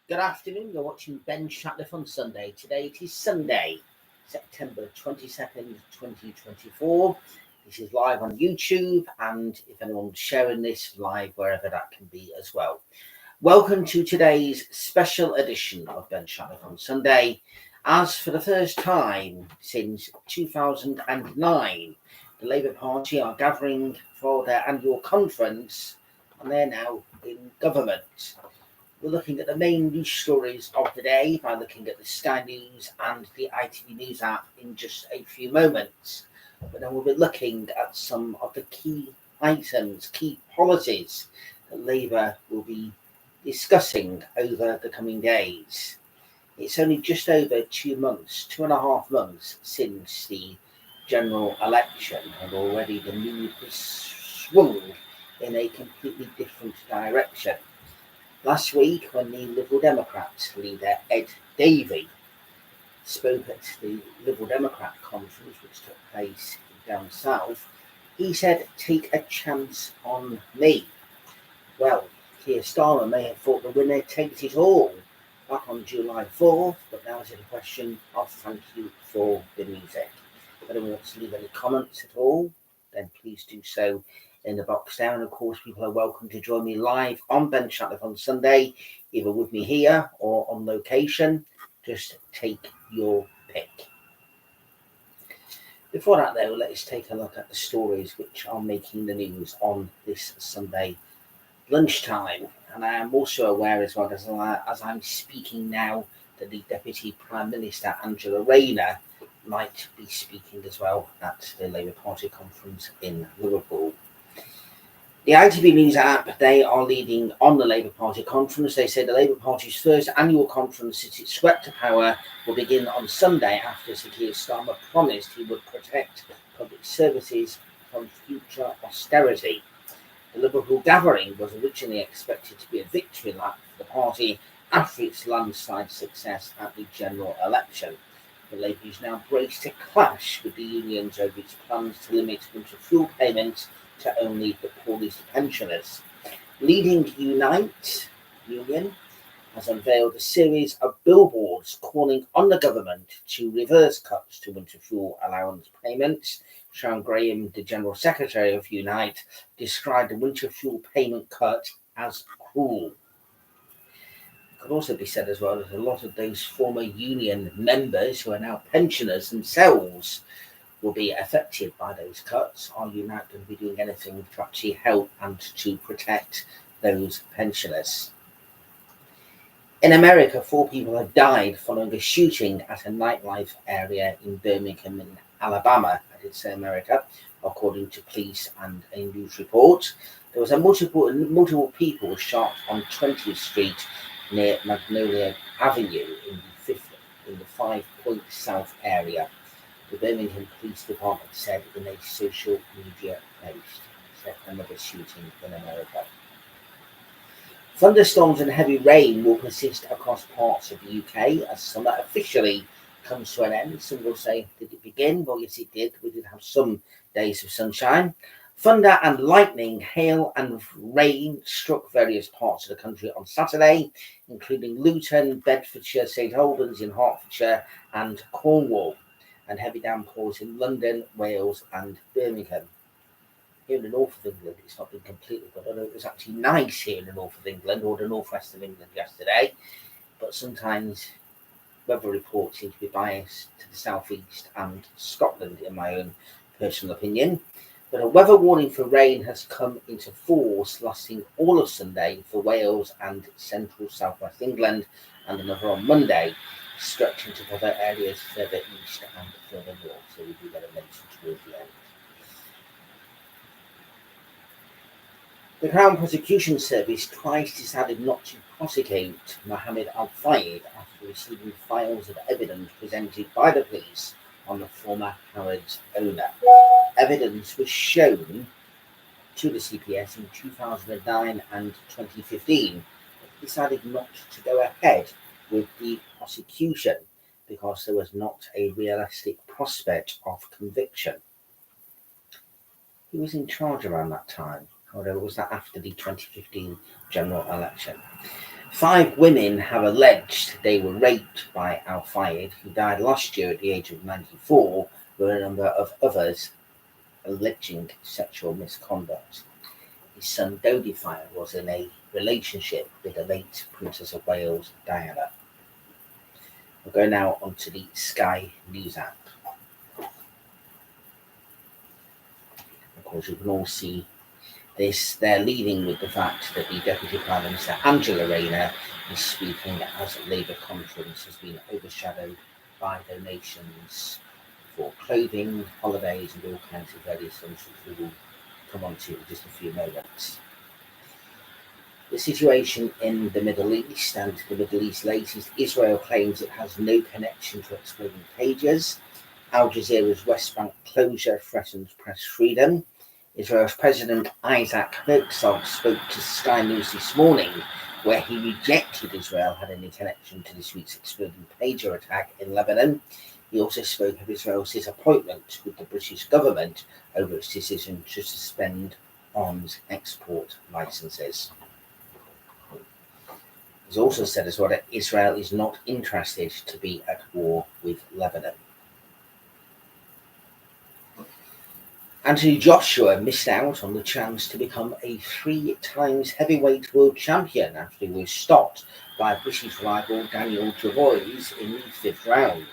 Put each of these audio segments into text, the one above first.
Good afternoon. You're watching Ben Shatliff on Sunday. Today it is Sunday, September 22nd, 2024. This is live on YouTube, and if anyone's sharing this live, wherever that can be as well. Welcome to today's special edition of Ben Shatliff on Sunday. As for the first time since 2009, the Labour Party are gathering for their annual conference, and they're now in government. We're looking at the main news stories of the day by looking at the Sky News and the ITV News app in just a few moments. But then we'll be looking at some of the key items, key policies that Labour will be discussing over the coming days. It's only just over 2 months, 2.5 months since the general election, and already the mood has swung in a completely different direction. Last week, when the Liberal Democrat leader Ed Davey spoke at the Liberal Democrat conference, which took place down south, he said, "Take a chance on me." Well, Keir Starmer may have thought the winner takes it all back on July 4th, but now it's a question of thank you for the music. If anyone wants to leave any comments at all, then please do so in the box down. Of course, people are welcome to join me live on Ben Shatliff on Sunday, either with me here or on location. Just take your pick. Before that, though, let's take a look at the stories which are making the news on this Sunday lunchtime. And I am also aware as well, as I'm speaking now, that the Deputy Prime Minister, Angela Rayner, might be speaking as well at the Labour Party conference in Liverpool. The ITV News app, they are leading on the Labour Party conference. They say the Labour Party's first annual conference since it swept to power will begin on Sunday after Sir Keir Starmer promised he would protect public services from future austerity. The Liverpool gathering was originally expected to be a victory lap for the party after its landslide success at the general election. The Labour is now braced to clash with the unions over its plans to limit winter fuel payments to only the poorest pensioners. Leading Unite Union has unveiled a series of billboards calling on the government to reverse cuts to winter fuel allowance payments. Sharon Graham, the General Secretary of Unite, described the winter fuel payment cut as cruel. It could also be said as well that a lot of those former union members who are now pensioners themselves will be affected by those cuts. Are Unite going to be doing anything to actually help and to protect those pensioners? In America, 4 people have died following a shooting at a nightlife area in Birmingham in Alabama. I did say America, according to police and a news report. There was multiple people shot on 20th Street near Magnolia Avenue in the 5 Point South area. The Birmingham Police Department said in a social media post. Said another shooting in America. Thunderstorms and heavy rain will persist across parts of the UK as summer officially comes to an end. Some will say, did it begin? Well, yes, it did. We did have some days of sunshine. Thunder and lightning, hail and rain struck various parts of the country on Saturday, including Luton, Bedfordshire, St Albans in Hertfordshire and Cornwall, and heavy downpours in London, Wales and Birmingham. Here in the north of England, it's not been completely good. Although it was actually nice here in the north of England or the northwest of England yesterday, but sometimes weather reports seem to be biased to the southeast and Scotland, in my own personal opinion. But a weather warning for rain has come into force, lasting all of Sunday for Wales and central southwest England, and another on Monday, stretching to cover areas further east and further north. So we do get a mention towards the end. The Crown Prosecution Service twice decided not to prosecute Mohammed Al-Fayed after receiving files of evidence presented by the police on the former Harrods owner. Evidence was shown to the CPS in 2009 and 2015, but decided not to go ahead with the prosecution because there was not a realistic prospect of conviction. Who was in charge around that time? Although it was that after the 2015 general election. 5 women have alleged they were raped by Al-Fayed, who died last year at the age of 94, with a number of others alleging sexual misconduct. His son Dodi Fayed was in a relationship with the late Princess of Wales, Diana. We'll go now onto the Sky News app. Of course, you can all see this. They're leading with the fact that the Deputy Prime Minister, Angela Rayner, is speaking as Labour conference has been overshadowed by donations for clothing, holidays, and all kinds of various things, which we will come on to in just a few moments. The situation in the Middle East and the Middle East latest, Israel claims it has no connection to exploding pages. Al Jazeera's West Bank closure threatens press freedom. Israel's President Isaac Herzog spoke to Sky News this morning, where he rejected Israel had any connection to this week's exploding pager attack in Lebanon. He also spoke of Israel's disappointment with the British government over its decision to suspend arms export licenses. He's also said as well that Israel is not interested to be at war with Lebanon. Anthony Joshua missed out on the chance to become a 3-time heavyweight world champion after he was stopped by British rival Daniel Javois in the 5th round.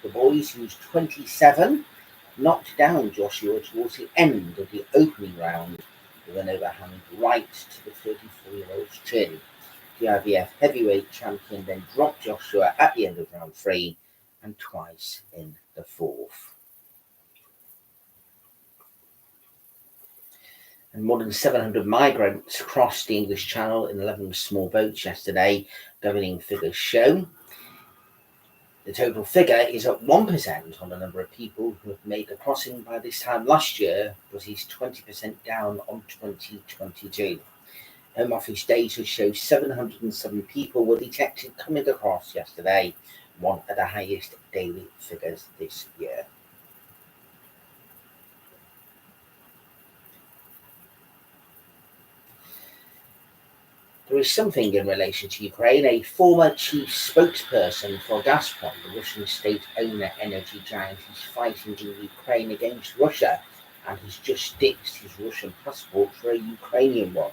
The boys, who was 27, knocked down Joshua towards the end of the opening round with an overhand right to the 34-year-old's chin. The IBF heavyweight champion then dropped Joshua at the end of round 3 and twice in the 4th. And more than 700 migrants crossed the English Channel in 11 small boats yesterday, governing figures show. The total figure is at 1% on the number of people who have made the crossing by this time last year, but is 20% down on 2022. Home Office data shows 707 people were detected coming across yesterday, one of the highest daily figures this year. There is something in relation to Ukraine. A former chief spokesperson for Gazprom, the Russian state-owned energy giant, is fighting in Ukraine against Russia and has just ditched his Russian passport for a Ukrainian one.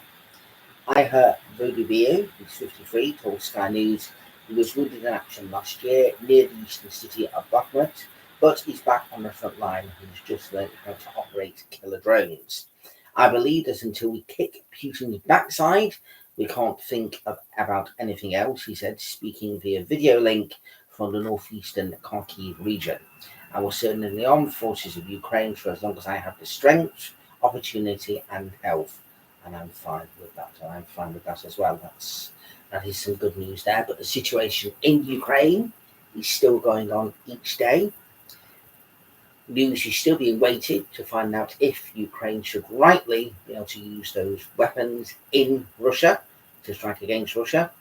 Ihor Vodubio, who's 53, told Sky News he was wounded in action last year near the eastern city of Bakhmut, but he's back on the front line and has just learned how to operate killer drones. I believe that until we kick Putin's backside, we can't think about anything else, he said, speaking via video link from the northeastern Kharkiv region. I will serve in the armed forces of Ukraine for as long as I have the strength, opportunity, and health. And I'm fine with that. And I'm fine with that as well. That is some good news there. But the situation in Ukraine is still going on each day. News is still being waited to find out if Ukraine should rightly be able to use those weapons in Russia to strike against Russia.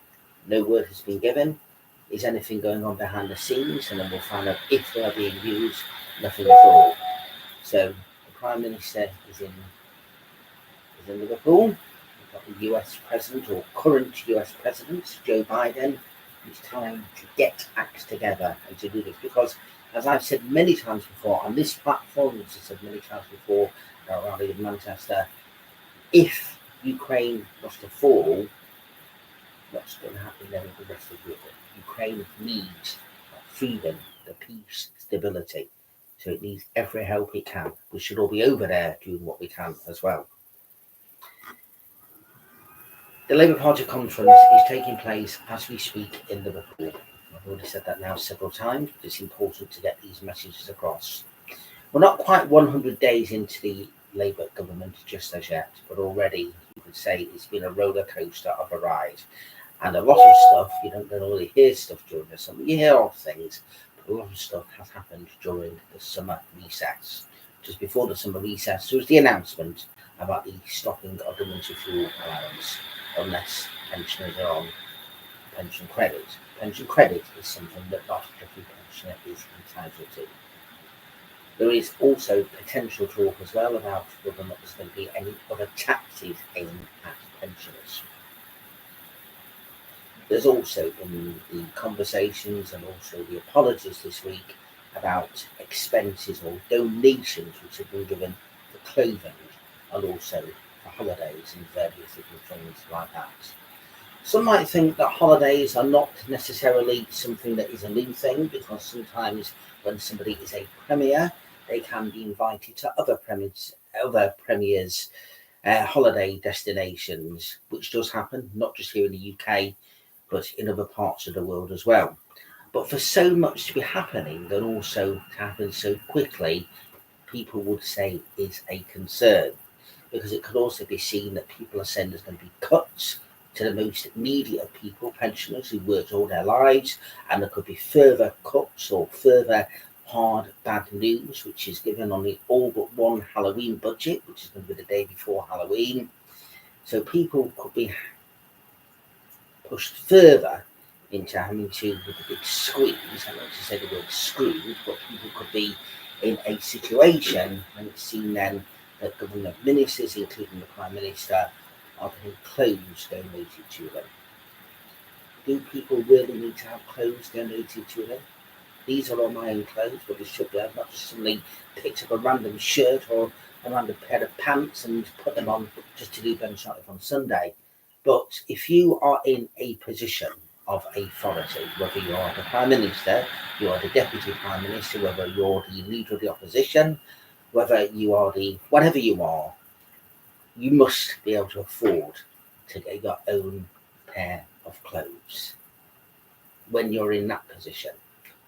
No word has been given. Is anything going on behind the scenes? And then we'll find out if they are being used. Nothing at all. So the Prime Minister is in Liverpool. We've got the US President, or current US President, Joe Biden. It's time to get acts together and to do this, because as I've said many times before on this platform, as I've said many times before, rally in Manchester, if Ukraine was to fall, what's going to happen then with the rest of Europe? Ukraine needs freedom, the peace, stability. So it needs every help it can. We should all be over there doing what we can as well. The Labour Party conference is taking place as we speak in Liverpool. I've already said that now several times, but it's important to get these messages across. We're not quite 100 days into the Labour government just as yet, but already you could say it's been a roller coaster of a ride. And a lot of stuff, you don't really hear stuff during the summer. You hear odd things, but a lot of stuff has happened during the summer recess. Just before the summer recess, there was the announcement about the stopping of the winter fuel allowance, unless pensioners are on pension credit. Pension credit is something that not every pensioner is entitled to. There is also potential talk as well about whether or not there's going to be any other taxes aimed at pensioners. There's also been the conversations and also the apologies this week about expenses or donations which have been given for clothing and also for holidays and various different things like that. Some might think that holidays are not necessarily something that is a new thing, because sometimes when somebody is a premier, they can be invited to other premiers' holiday destinations, which does happen, not just here in the UK, but in other parts of the world as well. But for so much to be happening and also to happen so quickly, people would say is a concern, because it could also be seen that people are saying there's going to be cuts to the most needy of people, pensioners who worked all their lives, and there could be further cuts or further hard bad news, which is given on the all but one Halloween budget, which is going to be the day before Halloween. So people could be pushed further into having to, with a big squeeze, I don't want to say the word screwed, but people could be in a situation when it's seen then that government ministers, including the Prime Minister, are having clothes donated to them. Do people really need to have clothes donated to them? These are all my own clothes, but they should be. I've not just suddenly picked up a random shirt or a random pair of pants and put them on just to do Ben Shatliff on Sunday. But if you are in a position of authority, whether you are the Prime Minister, you are the Deputy Prime Minister, whether you're the Leader of the Opposition, whether you are the whatever you are, you must be able to afford to get your own pair of clothes when you're in that position.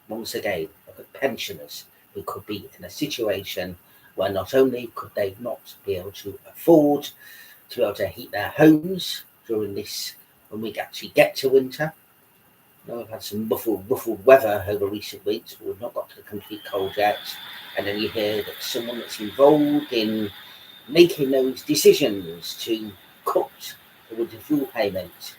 Once again, look at pensioners who could be in a situation where not only could they not be able to afford to be able to heat their homes during this, when we actually get to winter. Now we've had some ruffled weather over recent weeks, but we've not got to the complete cold yet. And then you hear that someone that's involved in making those decisions to cut the winter fuel payment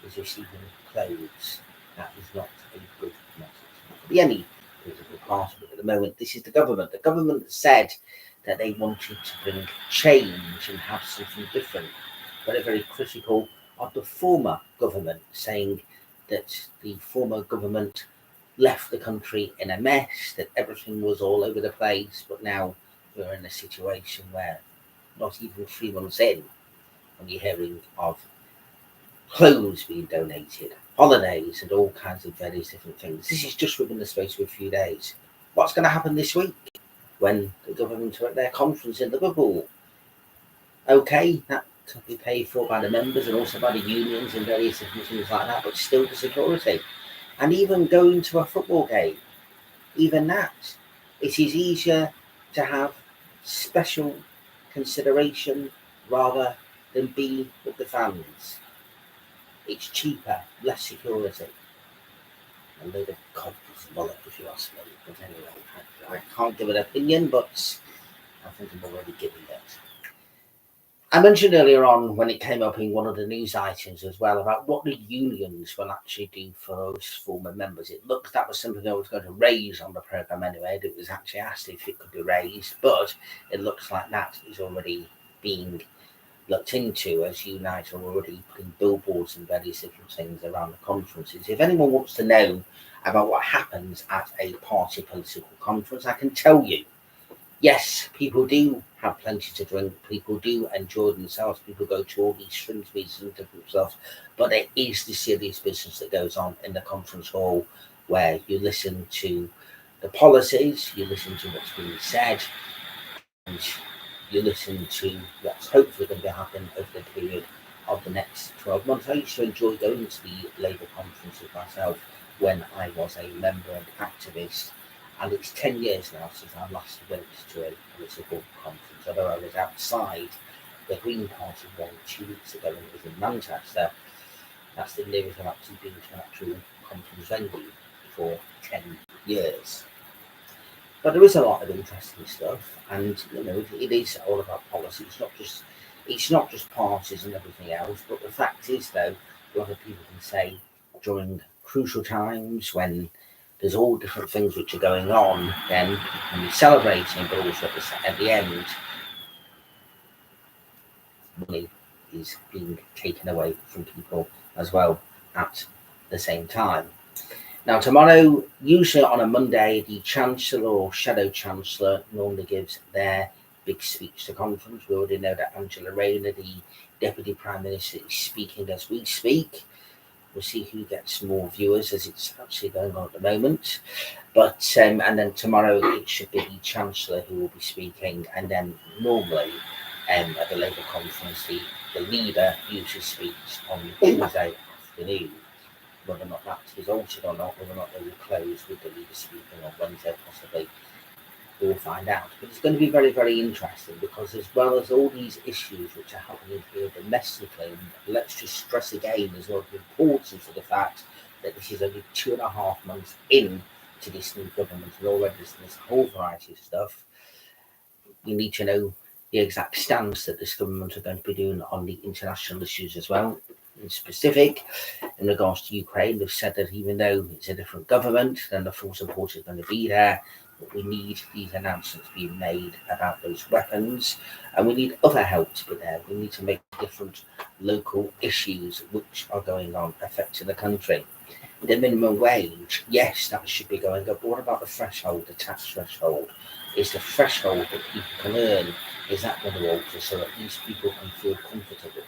is receiving clothes. That is not a good message. It could be any political party, but at the moment, this is the government. The government said that they wanted to bring change and have something different. Very, very critical of the former government, saying that the former government left the country in a mess, that everything was all over the place, but now we're in a situation where not even 3 months in, when you're hearing of clothes being donated, holidays, and all kinds of various different things. This is just within the space of a few days. What's going to happen this week when the government are at their conference in Liverpool? Okay, that will be paid for by the members and also by the unions and various different things like that, but still the security. And even going to a football game, even that, it is easier to have special consideration rather than be with the fans. It's cheaper, less security. A load of confidence bullet, if you ask me. But anyway, I can't give an opinion, but I think I'm already giving it. I mentioned earlier on, when it came up in one of the news items as well, about what the unions will actually do for those former members. It looked that was something I was going to raise on the programme anyway. It was actually asked if it could be raised, but it looks like that is already being looked into, as Unite are already putting billboards and various different things around the conferences. If anyone wants to know about what happens at a party political conference, I can tell you, yes, people do have plenty to drink, people do enjoy themselves, people go to all these Shrewsbury's and different stuff, but it is the serious business that goes on in the conference hall, where you listen to the policies, you listen to what's being said, and you listen to what's hopefully going to happen over the period of the next 12 months. I used to enjoy going to the Labour conferences myself when I was a member and activist, and it's 10 years now since I last went to a political conference, although I was outside the Green Party one 2 weeks ago, and it was in Manchester. That's the nearest I've actually been to an actual conference venue for 10 years. But there is a lot of interesting stuff, and it is all about policy. It's not just parties and everything else. But the fact is, though, a lot of people can say during crucial times when there's all different things which are going on, then you can be celebrating, but also at the end, money is being taken away from people as well at the same time. Now, tomorrow, usually on a Monday, the Chancellor or Shadow Chancellor normally gives their big speech to conference. We already know that Angela Rayner, the Deputy Prime Minister, is speaking as we speak. We'll see who gets more viewers as it's actually going on at the moment. But and then tomorrow it should be the Chancellor who will be speaking, and then normally at the Labour conference, the leader usually speaks on Tuesday afternoon. Whether or not that is altered or not, whether or not they will close with the leader speaking on Wednesday, possibly, we will find out. But it's going to be very, very interesting because, as well as all these issues which are happening here domestically, and let's just stress again as well the importance of the fact that this is only 2.5 months in to this new government, and already there's this whole variety of stuff. You need to know the exact stance that this government are going to be doing on the international issues as well. In specific, in regards to Ukraine, they've said that even though it's a different government, then the full support is going to be there. But we need these announcements being made about those weapons, and we need other help to be there. We need to make different local issues which are going on affecting the country. The minimum wage, yes, that should be going up. But what about the threshold, the tax threshold? Is the threshold that people can earn, is that going to alter so at least people can feel comfortable?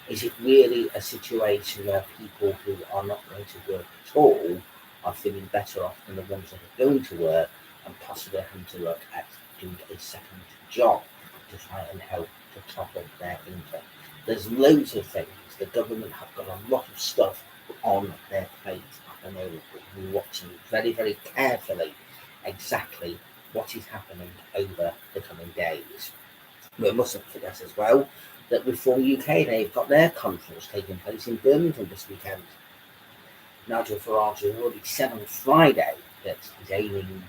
Is it really a situation where people who are not going to work at all are feeling better off than the ones that are going to work and possibly having to look at doing a second job to try and help to top up their income? There's loads of things. The government have got a lot of stuff on their plate at the moment. We're watching very, very carefully exactly what is happening over the coming days. We mustn't forget as well that Reform UK, they've got their conference taking place in Birmingham this weekend. Nigel Farage has already said on Friday that he's aiming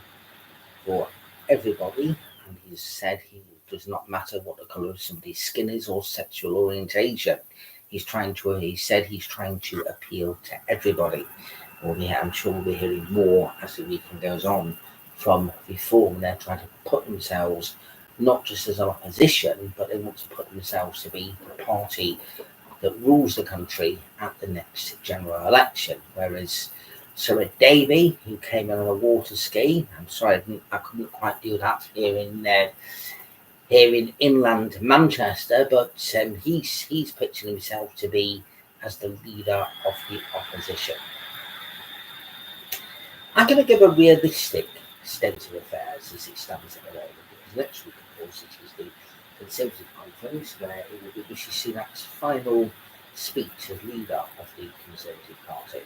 for everybody, and he's said he does not matter what the colour of somebody's skin is or sexual orientation. He said he's trying to appeal to everybody. I'm sure we'll be hearing more as the weekend goes on from Reform. They're trying to put themselves not just as an opposition, but they want to put themselves to be the party that rules the country at the next general election. Whereas Sarah Davey, who came in on a water ski, I'm sorry, I couldn't quite do that here in inland Manchester, but he's pitching himself to be as the leader of the opposition. I'm going to give a realistic state of affairs as it stands at the moment, because next week, of course, it is the Conservative Conference, where it will be Rishi Sunak's final speech as leader of the Conservative Party.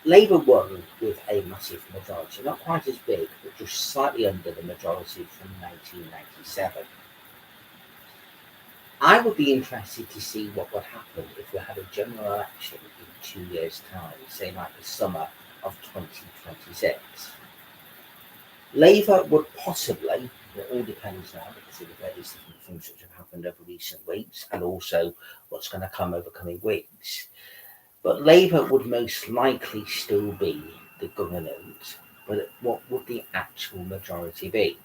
Labour won with a massive majority, not quite as big, but just slightly under the majority from 1997. I would be interested to see what would happen if we had a general election in 2 years' time, say like the summer of 2026. Labour would possibly, it all depends now because of the various different things which have happened over recent weeks and also what's going to come over coming weeks. But Labour would most likely still be the government, but what would the actual majority be?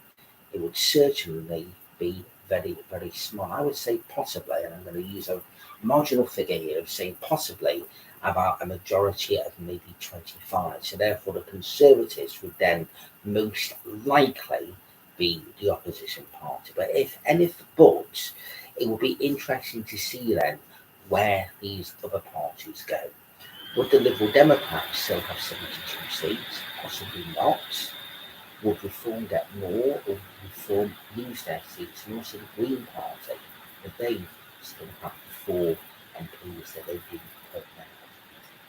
It would certainly be very, very small. I would say possibly, and I'm going to use a marginal figure here of saying possibly about a majority of maybe 25. So therefore the Conservatives would then most likely be the opposition party. But if but, it will be interesting to see then where these other parties go. Would the Liberal Democrats still have 72 seats? Possibly not. Would Reform get more, or would Reform lose their seats? And also the Green Party, would they still have the 4 MPs that they've been put now?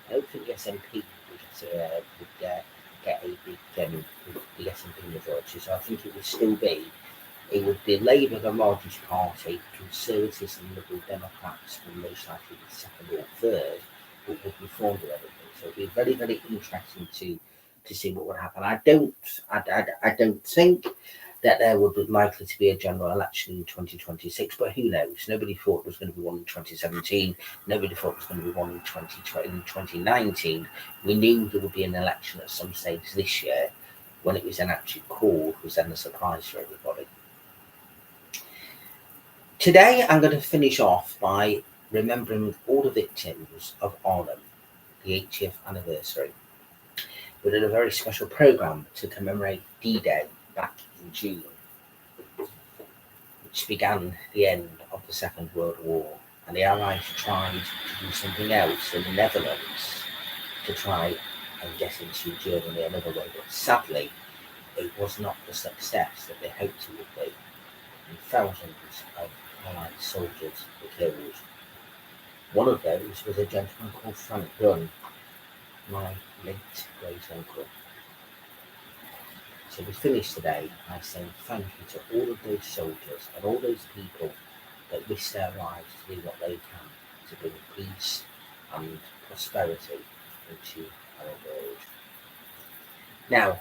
I don't think the SNP would get a big the SNP majority, so I think it would still be, it would be Labour the largest party, Conservatives and Liberal Democrats would most likely be second or third, but would Reform do everything. So it'd be very, very interesting to see what would happen. I don't think that there would be likely to be a general election in 2026, but who knows? Nobody thought there was going to be one in 2017. Nobody thought there was going to be one in 2019. We knew there would be an election at some stage this year. When it was then actually called, was then a surprise for everybody. Today, I'm going to finish off by remembering all the victims of Arnhem. the 80th anniversary. We did a very special programme to commemorate D-Day back in June, which began the end of the Second World War, and the Allies tried to do something else in the Netherlands to try and get into Germany another way, but sadly it was not the success that they hoped it would be, and thousands of Allied soldiers were killed. One of those was a gentleman called Frank Dunn, my late great uncle. So we finish today by saying thank you to all of those soldiers and all those people that risk their lives to do what they can to bring peace and prosperity into our world. Now,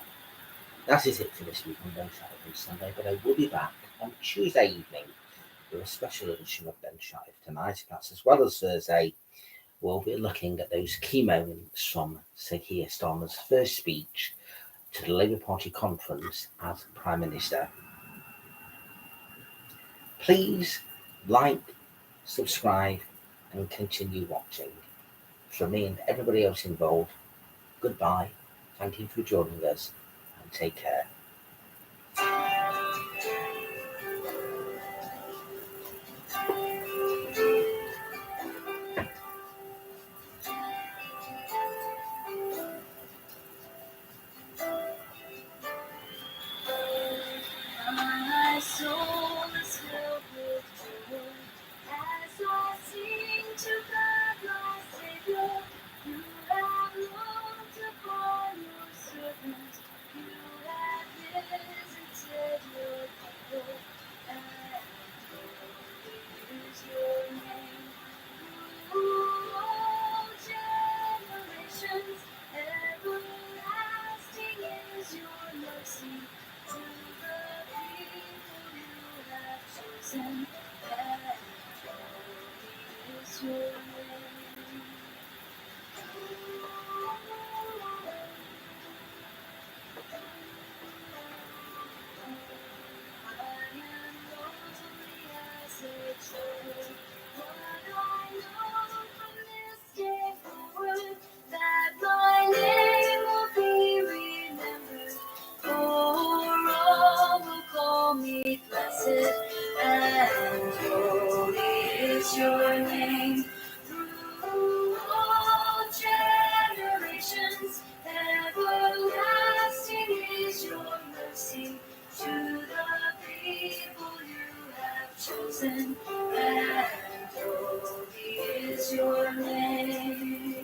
that is it for this week on Ben Shatliff on Sunday, but I will be back on Tuesday evening with a special edition of Ben Shatliff Tonight. That's as well as Thursday. We'll be looking at those key moments from Sir Keir Starmer's first speech to the Labour Party conference as Prime Minister. Please like, subscribe and continue watching. From me and everybody else involved, goodbye, thank you for joining us and take care. My soul is filled with joy as I sing to God my Savior. You have looked upon your servant, you have visited your people, and holy is your name. Through all generations, everlasting is your mercy. To the people you have chosen, and holy is your name. I am lonely as a child, but I know from this day forward that my name will be remembered. For all will call me blessed, and holy is your name. Through all generations, everlasting is your mercy. To the people you have chosen, and holy is your name.